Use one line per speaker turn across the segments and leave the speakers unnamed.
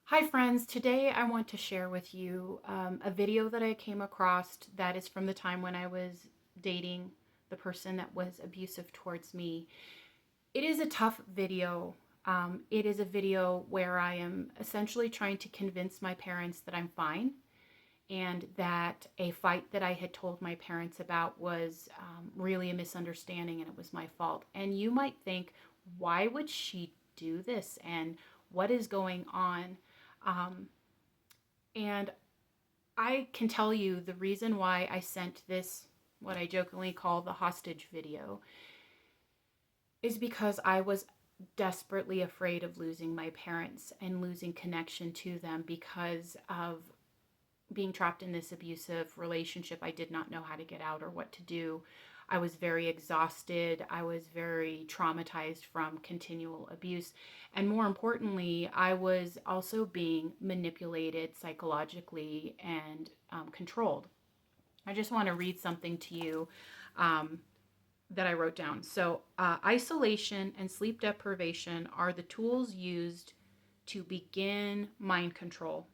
Hi friends, today I want to share with you a video that I came across that is from the time when I was dating the person that was abusive towards me. It is a tough video. It is a video where I am essentially trying to convince my parents that I'm fine and that a fight that I had told my parents about was really a misunderstanding and it was my fault. And you might think, why would she do this and what is going on? Um, and I can tell you the reason why I sent this, what I jokingly call the hostage video, is because I was desperately afraid of losing my parents and losing connection to them because of being trapped in this abusive relationship. I did not know how to get out or what to do. I was very exhausted. I was very traumatized from continual abuse. And more importantly, I was also being manipulated psychologically and controlled. I just want to read something to you um, that I wrote down. So, isolation and sleep deprivation are the tools used to begin mind control.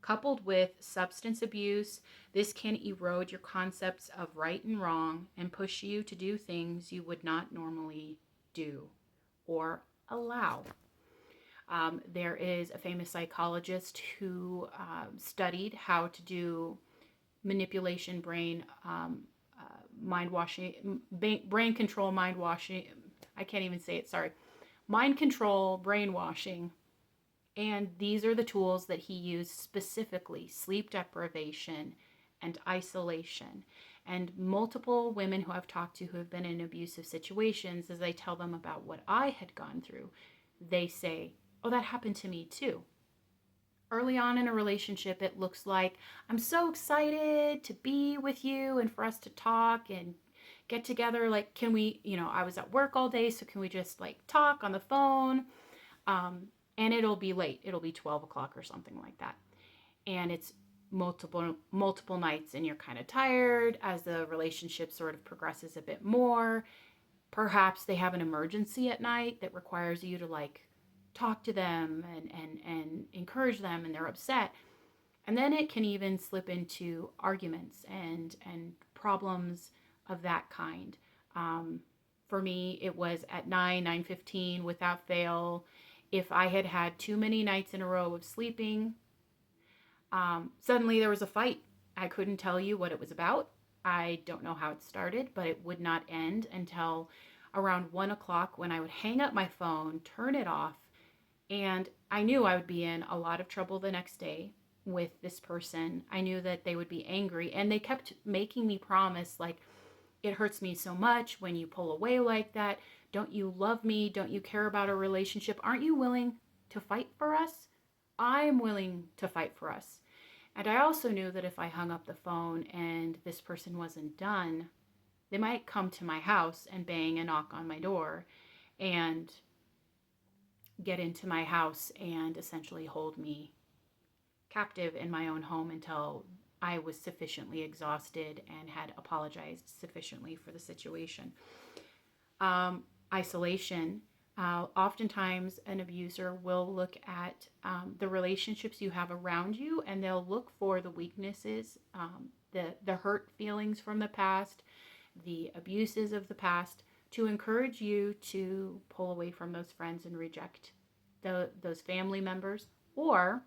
Coupled with substance abuse, this can erode your concepts of right and wrong and push you to do things you would not normally do or allow. There is a famous psychologist who studied how to do manipulation, mind washing, brain control, mind washing. I can't even say it, sorry. Mind control, brainwashing, and these are the tools that he used specifically: sleep deprivation and isolation. And multiple women who I've talked to who have been in abusive situations, as I tell them about what I had gone through, they say, oh, that happened to me too. Early on in a relationship, it looks like I'm so excited to be with you and for us to talk and get together. Like, can we, I was at work all day, so can we just like talk on the phone? And it'll be late. It'll be 12 o'clock or something like that. And it's multiple nights, and you're kind of tired as the relationship sort of progresses a bit more. Perhaps they have an emergency at night that requires you to like talk to them and encourage them, and they're upset. And then it can even slip into arguments and problems of that kind. For me, it was at 9:15 without fail. If I had had too many nights in a row of sleeping, suddenly there was a fight. I couldn't tell you what it was about. I don't know how it started, but it would not end until around 1 o'clock, when I would hang up my phone, turn it off, and I knew I would be in a lot of trouble the next day with this person. I knew that they would be angry, and they kept making me promise, like, it hurts me so much when you pull away like that. Don't you love me? Don't you care about our relationship? Aren't you willing to fight for us? I'm willing to fight for us. And I also knew that if I hung up the phone and this person wasn't done, they might come to my house and bang and knock on my door and get into my house and essentially hold me captive in my own home until I was sufficiently exhausted and had apologized sufficiently for the situation. Isolation. Oftentimes, an abuser will look at the relationships you have around you, and they'll look for the weaknesses, the hurt feelings from the past, the abuses of the past, to encourage you to pull away from those friends and reject those family members. Or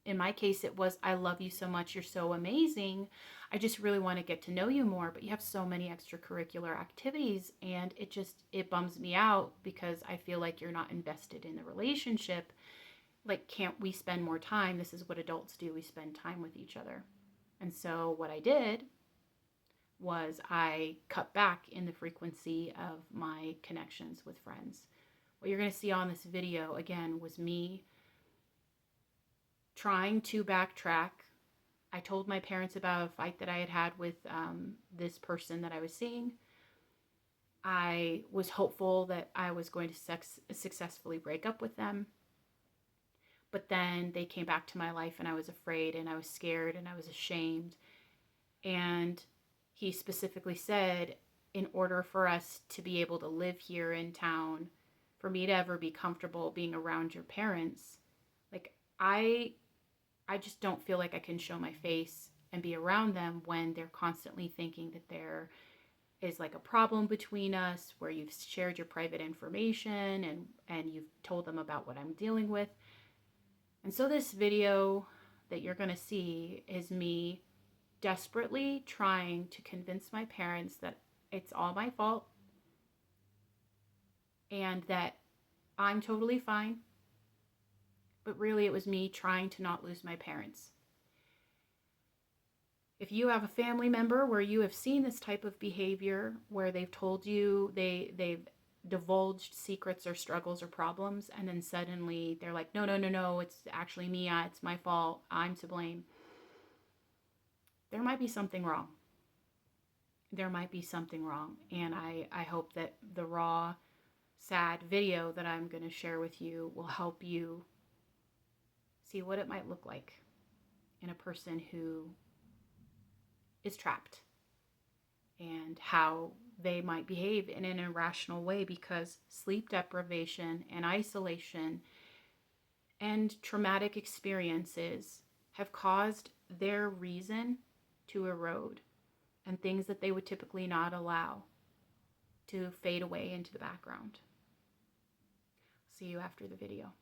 in my case, it was, I love you so much, you're so amazing, I just really want to get to know you more, but you have so many extracurricular activities, and it bums me out because I feel like you're not invested in the relationship. Like, can't we spend more time? This is what adults do, we spend time with each other. And so what I did was I cut back in the frequency of my connections with friends. What you're going to see on this video, again, was me trying to backtrack. I told my parents about a fight that I had had with this person that I was seeing. I was hopeful that I was going to successfully break up with them. But then they came back to my life, and I was afraid, and I was scared, and I was ashamed. And he specifically said, in order for us to be able to live here in town, for me to ever be comfortable being around your parents, like, I just don't feel like I can show my face and be around them when they're constantly thinking that there is like a problem between us, where you've shared your private information and you've told them about what I'm dealing with. And so this video that you're going to see is me desperately trying to convince my parents that it's all my fault and that I'm totally fine. But really, it was me trying to not lose my parents. If you have a family member where you have seen this type of behavior, where they've told you they've divulged secrets or struggles or problems, and then suddenly they're like, no, it's actually me, it's my fault, I'm to blame, there might be something wrong. There might be something wrong. And I hope that the raw, sad video that I'm going to share with you will help you see what it might look like in a person who is trapped, and how they might behave in an irrational way because sleep deprivation and isolation and traumatic experiences have caused their reason to erode, and things that they would typically not allow to fade away into the background. See you after the video.